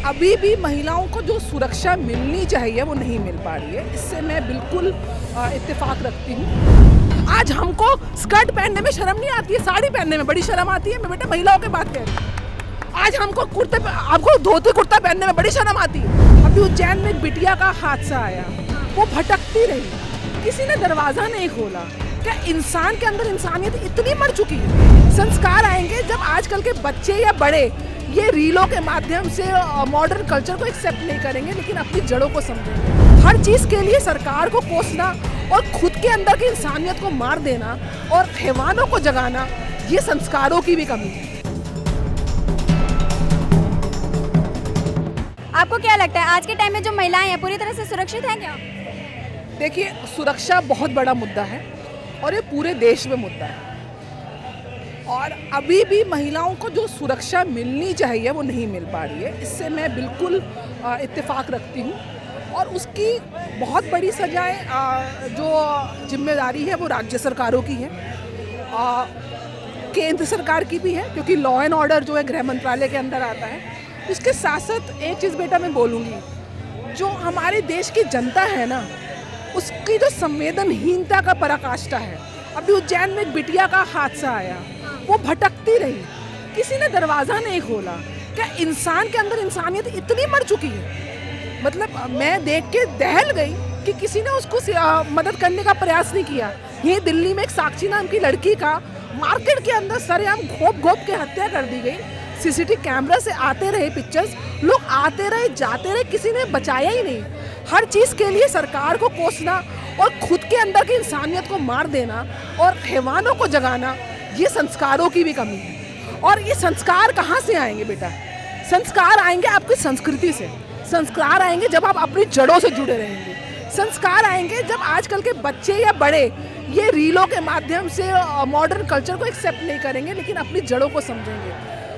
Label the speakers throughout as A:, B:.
A: अभी भी महिलाओं को जो सुरक्षा मिलनी चाहिए वो नहीं मिल पा रही है। इससे मैं बिल्कुल इत्तेफाक रखती हूँ। आज हमको स्कर्ट पहनने में शर्म नहीं आती है, साड़ी पहनने में बड़ी शर्म आती है। मैं बेटा महिलाओं की बात कह रही हूँ। आज आपको धोती कुर्ता पहनने में बड़ी शर्म आती है। अभी उज्जैन में एक बिटिया का हादसा आया, वो भटकती रही, किसी ने दरवाजा नहीं खोला। क्या इंसान के अंदर इंसानियत इतनी मर चुकी है? संस्कार आएंगे जब आजकल के बच्चे या बड़े ये रीलों के माध्यम से मॉडर्न कल्चर को एक्सेप्ट नहीं करेंगे, लेकिन अपनी जड़ों को समझेंगे। हर चीज़ के लिए सरकार को कोसना और खुद के अंदर की इंसानियत को मार देना और हैवानों को जगाना, ये संस्कारों की भी कमी है।
B: आपको क्या लगता है आज के टाइम में जो महिलाएं हैं पूरी तरह से सुरक्षित हैं क्या?
A: देखिए, सुरक्षा बहुत बड़ा मुद्दा है और ये पूरे देश में मुद्दा है। और अभी भी महिलाओं को जो सुरक्षा मिलनी चाहिए वो नहीं मिल पा रही है। इससे मैं बिल्कुल इत्तेफाक रखती हूँ और उसकी बहुत बड़ी सजाएं जो जिम्मेदारी है वो राज्य सरकारों की है, केंद्र सरकार की भी है, क्योंकि लॉ एंड ऑर्डर जो है गृह मंत्रालय के अंदर आता है। उसके साथ साथ एक चीज़ बेटा मैं बोलूँगी, जो हमारे देश की जनता है ना, उसकी जो संवेदनहीनता का पराकाष्ठा है। अभी उज्जैन में एक बिटिया का हादसा आया, वो भटकती रही, किसी ने दरवाज़ा नहीं खोला। क्या इंसान के अंदर इंसानियत इतनी मर चुकी है? मतलब मैं देख के दहल गई कि किसी ने उसको मदद करने का प्रयास नहीं किया। ये दिल्ली में एक साक्षी नाम की लड़की का मार्केट के अंदर सरेआम घोप के हत्या कर दी गई। सीसीटीवी कैमरा से आते रहे पिक्चर्स, लोग आते रहे जाते रहे, किसी ने बचाया ही नहीं। हर चीज़ के लिए सरकार को कोसना और खुद के अंदर की इंसानियत को मार देना और हैवानों को जगाना, ये संस्कारों की भी कमी है। और ये संस्कार कहाँ से आएंगे बेटा? संस्कार आएंगे आपकी संस्कृति से। संस्कार आएंगे जब आप अपनी जड़ों से जुड़े रहेंगे। संस्कार आएंगे जब आजकल के बच्चे या बड़े ये रीलों के माध्यम से मॉडर्न कल्चर को एक्सेप्ट नहीं करेंगे, लेकिन अपनी जड़ों को समझेंगे।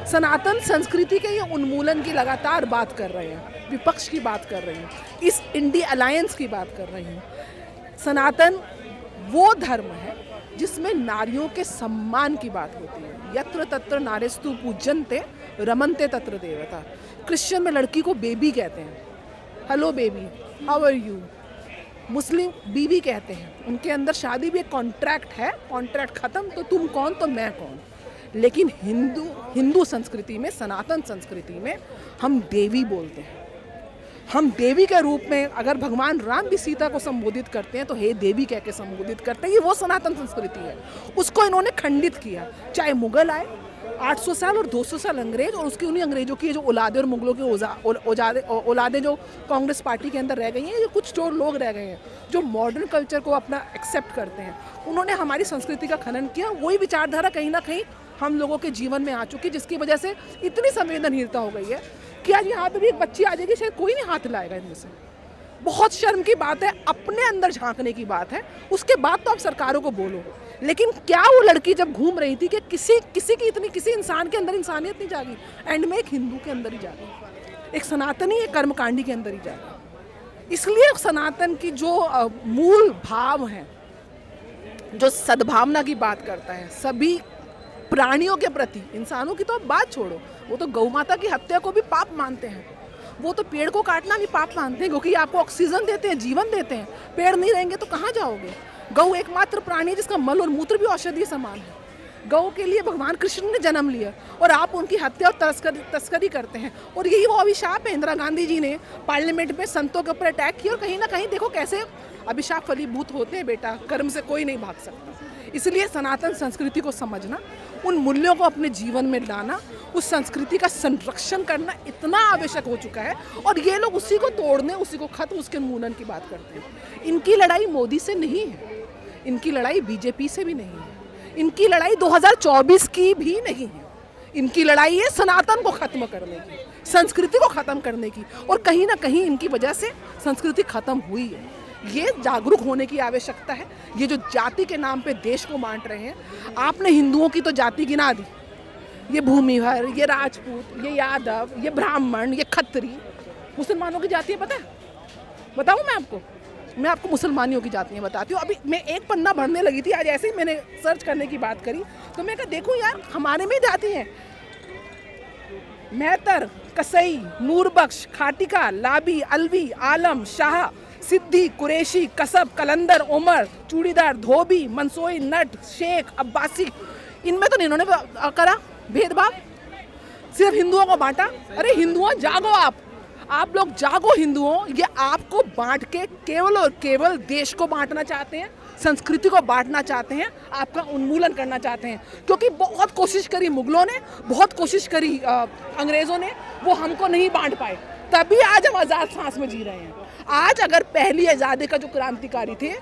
A: सनातन संस्कृति के ये उन्मूलन की लगातार बात कर रहे हैं, विपक्ष की बात कर रही हैं, इस इंडी अलायंस की बात कर रही हैं। सनातन वो धर्म है जिसमें नारियों के सम्मान की बात होती है। यत्र तत्र नारेस्तु पूज्यन्ते रमन्ते तत्र देवता। क्रिश्चियन में लड़की को बेबी कहते हैं, hello baby, how are you. Muslim बीवी कहते हैं। उनके अंदर शादी भी एक कॉन्ट्रैक्ट है, कॉन्ट्रैक्ट ख़त्म तो तुम कौन तो मैं कौन। लेकिन हिंदू संस्कृति में, सनातन संस्कृति में हम देवी बोलते हैं। हम देवी के रूप में, अगर भगवान राम भी सीता को संबोधित करते हैं तो हे देवी कह के संबोधित करते हैं। ये वो सनातन संस्कृति है, उसको इन्होंने खंडित किया। चाहे मुगल आए 800 साल और 200 साल अंग्रेज, और उसकी उन्हीं अंग्रेजों की जो औलादे और मुगलों की औलादे जो कांग्रेस पार्टी के अंदर रह गई हैं, जो कुछ जो लोग रह गए हैं जो मॉडर्न कल्चर को अपना एक्सेप्ट करते हैं, उन्होंने हमारी संस्कृति का खनन किया। वही विचारधारा कहीं ना कहीं हम लोगों के जीवन में आ चुकी, जिसकी वजह से इतनी संवेदनहीनता हो गई है कि आज यहाँ पे भी एक बच्ची आ जाएगी, शायद कोई नहीं हाथ लाएगा इनमें से। बहुत शर्म की बात है, अपने अंदर झांकने की बात है। उसके बाद तो आप सरकारों को बोलो, लेकिन क्या वो लड़की जब घूम रही थी कि किसी इंसान के अंदर इंसानियत नहीं जागी? एंड में एक हिंदू के अंदर ही जागी, एक सनातनी, एक कर्मकांडी के अंदर ही जागी। इसलिए सनातन की जो मूल भाव है, जो सद्भावना की बात करता है सभी प्राणियों के प्रति, इंसानों की तो अब बात छोड़ो, वो तो गौ माता की हत्या को भी पाप मानते हैं, वो तो पेड़ को काटना भी पाप मानते हैं, क्योंकि आपको ऑक्सीजन देते हैं, जीवन देते हैं। पेड़ नहीं रहेंगे तो कहाँ जाओगे? गौ एकमात्र प्राणी है जिसका मल और मूत्र भी औषधि समान है। गौ के लिए भगवान कृष्ण ने जन्म लिया और आप उनकी हत्या और तस्करी करते हैं। और यही वो अभिशाप है। इंदिरा गांधी जी ने पार्लियामेंट में संतों के ऊपर अटैक किया, और कहीं ना कहीं देखो कैसे अभिशाप फलीभूत होते हैं बेटा। कर्म से कोई नहीं भाग सकता। इसलिए सनातन संस्कृति को समझना, उन मूल्यों को अपने जीवन में लाना, उस संस्कृति का संरक्षण करना इतना आवश्यक हो चुका है। और ये लोग उसी को तोड़ने, उसी को खत्म, उसके उन्मूलन की बात करते हैं। इनकी लड़ाई मोदी से नहीं है, इनकी लड़ाई बीजेपी से भी नहीं है, इनकी लड़ाई 2024 की भी नहीं है। इनकी लड़ाई है सनातन को खत्म करने की, संस्कृति को खत्म करने की। और कहीं ना कहीं इनकी वजह से संस्कृति खत्म हुई है। ये जागरूक होने की आवश्यकता है। ये जो जाति के नाम पे देश को बांट रहे हैं, आपने हिंदुओं की तो जाति गिना दी, ये भूमिभर, ये राजपूत, ये यादव, ये ब्राह्मण, ये खत्री। मुसलमानों की जाति है पता है? बताऊँ मैं आपको मुसलमानियों की जातियाँ बताती हूँ। अभी मैं एक पन्ना भरने लगी थी, आज ऐसे ही मैंने सर्च करने की बात करी तो मैं कहा देखूँ यार, हमारे में जाति है। मेहतर, कसई, नूरबख्श, खाटिका, लाबी, अलवी, आलम, शाह, सिद्दी, कुरैशी, कसब, कलंदर, उमर, चूड़ीदार, धोबी, मंसोई, नट, शेख, अब्बासी, इनमें तो इन्होंने करा भेदभाव, सिर्फ हिंदुओं को बांटा। अरे हिंदुओं जागो, आप लोग जागो हिंदुओं। ये आपको बांट के केवल और केवल देश को बांटना चाहते हैं, संस्कृति को बांटना चाहते हैं, आपका उन्मूलन करना चाहते हैं। क्योंकि बहुत कोशिश करी मुगलों ने, बहुत कोशिश करी अंग्रेज़ों ने, वो हमको नहीं बांट पाए, तभी आज हम आज़ाद सांस में जी रहे हैं। आज अगर पहली आज़ादी का जो क्रांतिकारी थे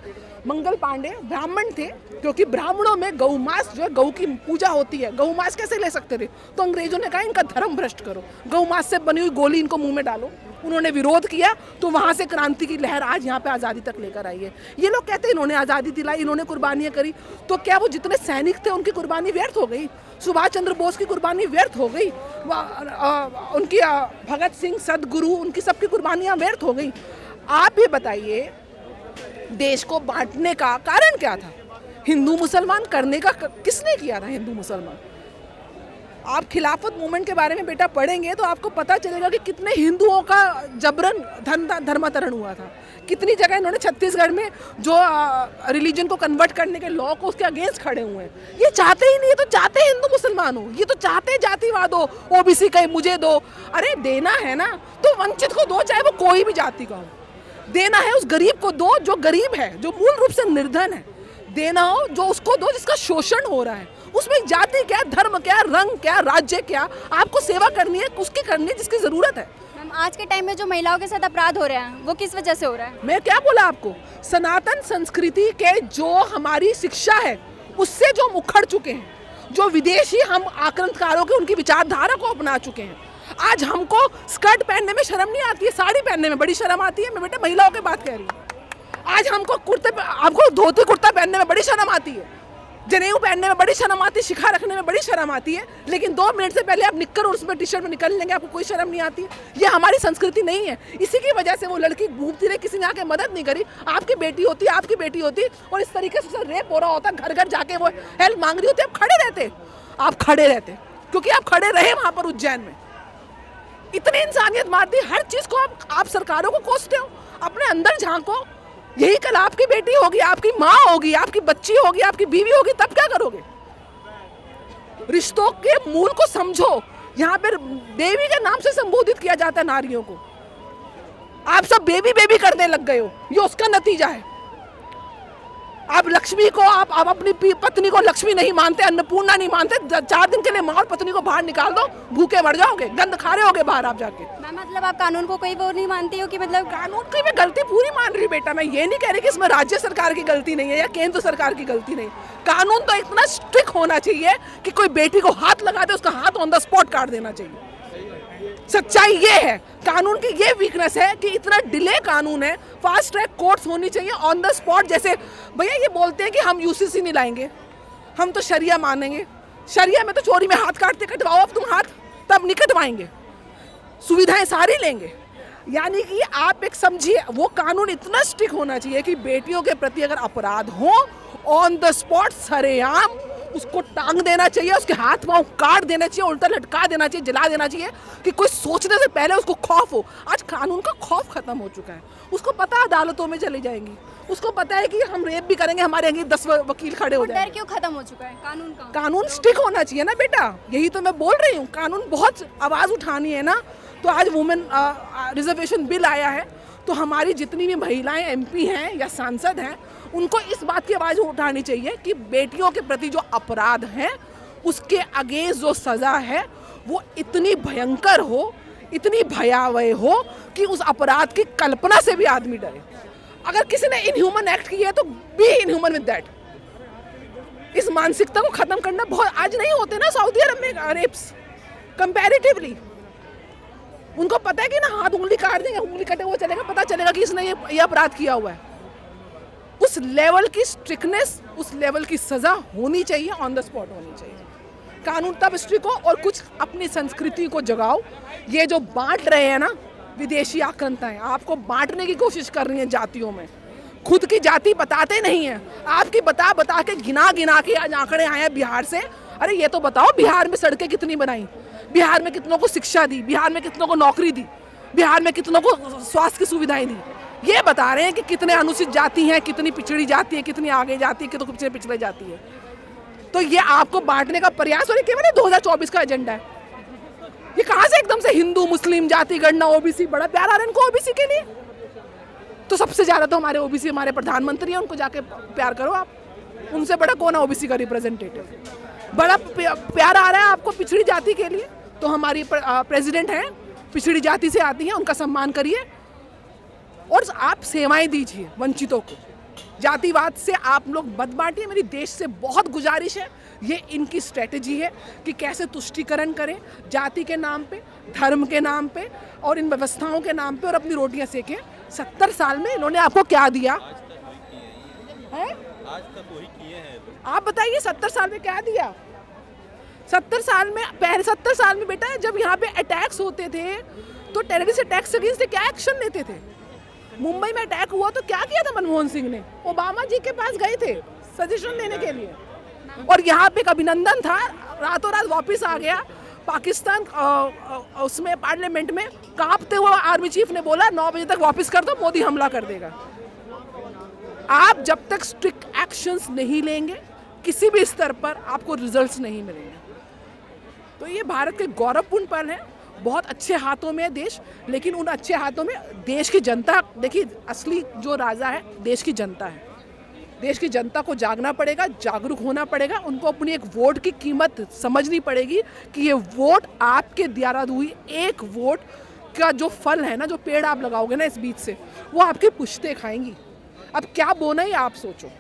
A: मंगल पांडे ब्राह्मण थे, क्योंकि ब्राह्मणों में गौ मांस जो है, गौ की पूजा होती है, गौ मांस कैसे ले सकते थे? तो अंग्रेजों ने कहा इनका धर्म भ्रष्ट करो, गौ मांस से बनी हुई गोली इनको मुंह में डालो। उन्होंने विरोध किया, तो वहाँ से क्रांति की लहर आज यहाँ पे आज़ादी तक लेकर आई है। ये लोग कहते हैं इन्होंने आज़ादी दिलाई, इन्होंने कुर्बानियाँ करी, तो क्या वो जितने सैनिक थे उनकी कुर्बानी व्यर्थ हो गई? सुभाष चंद्र बोस की कुर्बानी व्यर्थ हो गई? उनकी भगत सिंह, सदगुरु, उनकी सबकी कुर्बानियाँ व्यर्थ हो गई? आप ये बताइए, देश को बांटने का कारण क्या था? हिंदू मुसलमान करने का किसने किया था? हिंदू मुसलमान। आप खिलाफत मूवमेंट के बारे में बेटा पढ़ेंगे तो आपको पता चलेगा कि कितने हिंदुओं का जबरन धर्मांतरण हुआ था। कितनी जगह इन्होंने छत्तीसगढ़ में जो रिलीजन को कन्वर्ट करने के लॉ को उसके अगेंस्ट खड़े हुए हैं। ये चाहते ही नहीं, ये तो चाहते हैं हिंदू मुसलमान हो, ये तो चाहते हैं जातिवाद हो, ओबीसी कहे मुझे दो। अरे देना है ना तो वंचित को दो, चाहे वो कोई भी जाति का हो। देना है उस गरीब को दो जो गरीब है, जो मूल रूप से निर्धन है। देना हो जो उसको दो जिसका शोषण हो रहा है। उसमें जाति क्या, धर्म क्या, रंग क्या, राज्य क्या, आपको सेवा करनी है उसकी करनी है जिसकी जरूरत है।
B: मैम आज के टाइम में जो महिलाओं के साथ अपराध हो रहे हैं वो किस वजह से हो रहा है?
A: मैं क्या बोला आपको, सनातन संस्कृति के जो हमारी शिक्षा है उससे जो हम उखड़ चुके हैं, जो विदेशी हम आक्रांतकारों के उनकी विचारधारा को अपना चुके हैं। आज हमको स्कर्ट पहनने में शर्म नहीं आती है, साड़ी पहनने में बड़ी शर्म आती है। मैं बेटा महिलाओं की बात कह रही हूँ। आज हमको धोती कुर्ता पहनने में बड़ी शर्म आती है, जनेऊ पहनने में बड़ी शर्म आती है, शिखा रखने में बड़ी शर्म आती है, लेकिन 2 मिनट से पहले आप निक्कर और उसमें टी शर्ट में निकल लेंगे, आपको कोई शर्म नहीं आती। ये हमारी संस्कृति नहीं है। इसी की वजह से वो लड़की घूमती रही, किसी ने आके मदद नहीं करी। आपकी बेटी होती, आपकी बेटी होती और इस तरीके से रेप हो रहा होता, घर घर जाके वो हेल्प मांग रही होती, आप खड़े रहते, आप खड़े रहते, क्योंकि आप खड़े रहे वहां पर उज्जैन में। इतनी इंसानियत मार दी, हर चीज को आप सरकारों को कोसते हो। अपने अंदर झांको, यही कल आपकी बेटी होगी, आपकी माँ होगी, आपकी बच्ची होगी, आपकी बीवी होगी, तब क्या करोगे? रिश्तों के मूल को समझो। यहाँ पर देवी के नाम से संबोधित किया जाता है नारियों को, आप सब बेबी बेबी करने लग गए हो, ये उसका नतीजा है। आप लक्ष्मी को, आप अपनी पत्नी को लक्ष्मी नहीं मानते, अन्नपूर्णा नहीं मानते। 4 दिन के लिए माँ और पत्नी को बाहर निकाल दो, भूखे मर जाओगे, गंद खा रहे होगे बाहर आप जाके।
B: मैम मतलब आप कानून को कोई वो नहीं मानती हो कि मतलब
A: कानून की मैं गलती पूरी मान रही बेटा। मैं ये नहीं कह रही कि इसमें राज्य सरकार की गलती नहीं है या केंद्र सरकार की गलती नहीं। कानून तो इतना स्ट्रिक्ट होना चाहिए कि कोई बेटी को हाथ लगा दे उसका हाथ ऑन द स्पॉट काट देना चाहिए। सच्चाई ये है, कानून की ये वीकनेस है कि इतना डिले कानून है। फास्ट ट्रैक कोर्ट्स होनी चाहिए ऑन द स्पॉट। जैसे भैया ये बोलते हैं कि हम यूसीसी नहीं लाएंगे, हम तो शरिया मानेंगे। शरिया में तो चोरी में हाथ काटते, कटवाओ अब तुम हाथ, तब नहीं कटवाएंगे, सुविधाएं सारी लेंगे। यानी कि आप एक समझिए, वो कानून इतना स्ट्रिक्ट होना चाहिए कि बेटियों के प्रति अगर अपराध हो ऑन द स्पॉट सरेआम उसको टांग देना चाहिए, उसके हाथ पांव काट देना चाहिए, उल्टा लटका देना चाहिए, जला देना चाहिए, कि कोई सोचने से पहले उसको खौफ हो। आज कानून का खौफ खत्म हो चुका है। उसको पता है अदालतों में चली जाएंगी, उसको पता है कि हम रेप भी करेंगे, हमारे आगे 10 वकील खड़े हो जाएंगे।
B: डर क्यों खत्म हो चुका है कानून का?
A: कानून स्ट्रिक्ट होना चाहिए ना बेटा, यही तो मैं बोल रही हूँ। कानून बहुत आवाज़ उठानी है ना, तो आज वुमेन रिजर्वेशन बिल आया है, तो हमारी जितनी भी महिलाएं एमपी हैं या सांसद हैं, उनको इस बात की आवाज़ उठानी चाहिए कि बेटियों के प्रति जो अपराध हैं उसके अगेंस्ट जो सज़ा है वो इतनी भयंकर हो, इतनी भयावह हो कि उस अपराध की कल्पना से भी आदमी डरे। अगर किसी ने इनह्यूमन एक्ट किया है तो बी इनह्यूमन विद दैट। इस मानसिकता को खत्म करना बहुत आज नहीं होते ना सऊदी अरब में रेप्स कंपैरेटिवली। उनको पता है कि ना हाथ उंगली काट देंगे, उंगली कटे हुए चलेगा, पता चलेगा कि इसने ये अपराध किया हुआ है। उस लेवल की स्ट्रिक्टनेस, उस लेवल की सजा होनी चाहिए, ऑन द स्पॉट होनी चाहिए। कानून तब स्ट्रिक्ट हो और कुछ अपनी संस्कृति को जगाओ। ये जो बांट रहे हैं ना विदेशी आक्रांताएं, आपको बांटने की कोशिश कर रही हैं जातियों में, खुद की जाति बताते नहीं हैं। आपकी बता के गिना के आज आंकड़े आए हैं बिहार से। अरे ये तो बताओ बिहार में सड़कें कितनी बनाई, बिहार में कितनों को शिक्षा दी, बिहार में कितनों को नौकरी दी, बिहार में कितनों को स्वास्थ्य की सुविधाएं दी। ये बता रहे हैं कि कितने अनुसूचित जाति हैं, कितनी पिछड़ी जाति है, कितनी आगे जाती है, कितनी पिछड़े पिछड़े जाती है। तो ये आपको बांटने का प्रयास और ये केवल 2024 का एजेंडा है। ये कहाँ से एकदम से हिंदू मुस्लिम जाति गणना ओबीसी, बड़ा प्यार आ रहा है इनको ओबीसी के लिए। तो सबसे ज्यादा तो हमारे ओबीसी हमारे प्रधानमंत्री हैं, उनको जाके प्यार करो आप। उनसे बड़ा कौन है ओबीसी का रिप्रेजेंटेटिव? बड़ा प्यार आ रहा है आपको पिछड़ी जाति के लिए, तो हमारी प्रेसिडेंट हैं, पिछड़ी जाति से आती हैं, उनका सम्मान करिए और आप सेवाएं दीजिए वंचितों को। जातिवाद से आप लोग मत बांटिए। मेरी देश से बहुत गुजारिश है, ये इनकी स्ट्रेटजी है कि कैसे तुष्टीकरण करें जाति के नाम पे, धर्म के नाम पे और इन व्यवस्थाओं के नाम पे और अपनी रोटियां सेकें। 70 साल में इन्होंने आपको क्या दिया है?
C: आज तक वही किए हैं।
A: आप बताइए 70 साल में क्या दिया? 70 साल में, पहले 70 साल में बेटा जब यहाँ पे अटैक्स होते थे तो टेररिस्ट अटैक्स अगेंस्ट क्या एक्शन लेते थे? मुंबई में अटैक हुआ तो क्या किया था मनमोहन सिंह ने? ओबामा जी के पास गए थे सजेशन देने के लिए, और यहाँ पे एक अभिनंदन था, रातों रात वापस आ गया पाकिस्तान। उसमें पार्लियामेंट में कांपते हुए आर्मी चीफ ने बोला 9 बजे तक वापस कर दो, मोदी हमला कर देगा। आप जब तक स्ट्रिक्ट एक्शंस नहीं लेंगे किसी भी स्तर पर आपको रिजल्ट्स नहीं मिलेंगे। तो ये भारत के गौरवपूर्ण पल है, बहुत अच्छे हाथों में है देश, लेकिन उन अच्छे हाथों में देश की जनता, देखिए असली जो राजा है देश की जनता है। देश की जनता को जागना पड़ेगा, जागरूक होना पड़ेगा, उनको अपनी एक वोट की कीमत समझनी पड़ेगी कि ये वोट आपके द्वारा हुई एक वोट का जो फल है ना, जो पेड़ आप लगाओगे ना इस बीच से, वो आपकी पुश्तें खाएंगी। अब क्या बोना ही आप सोचो।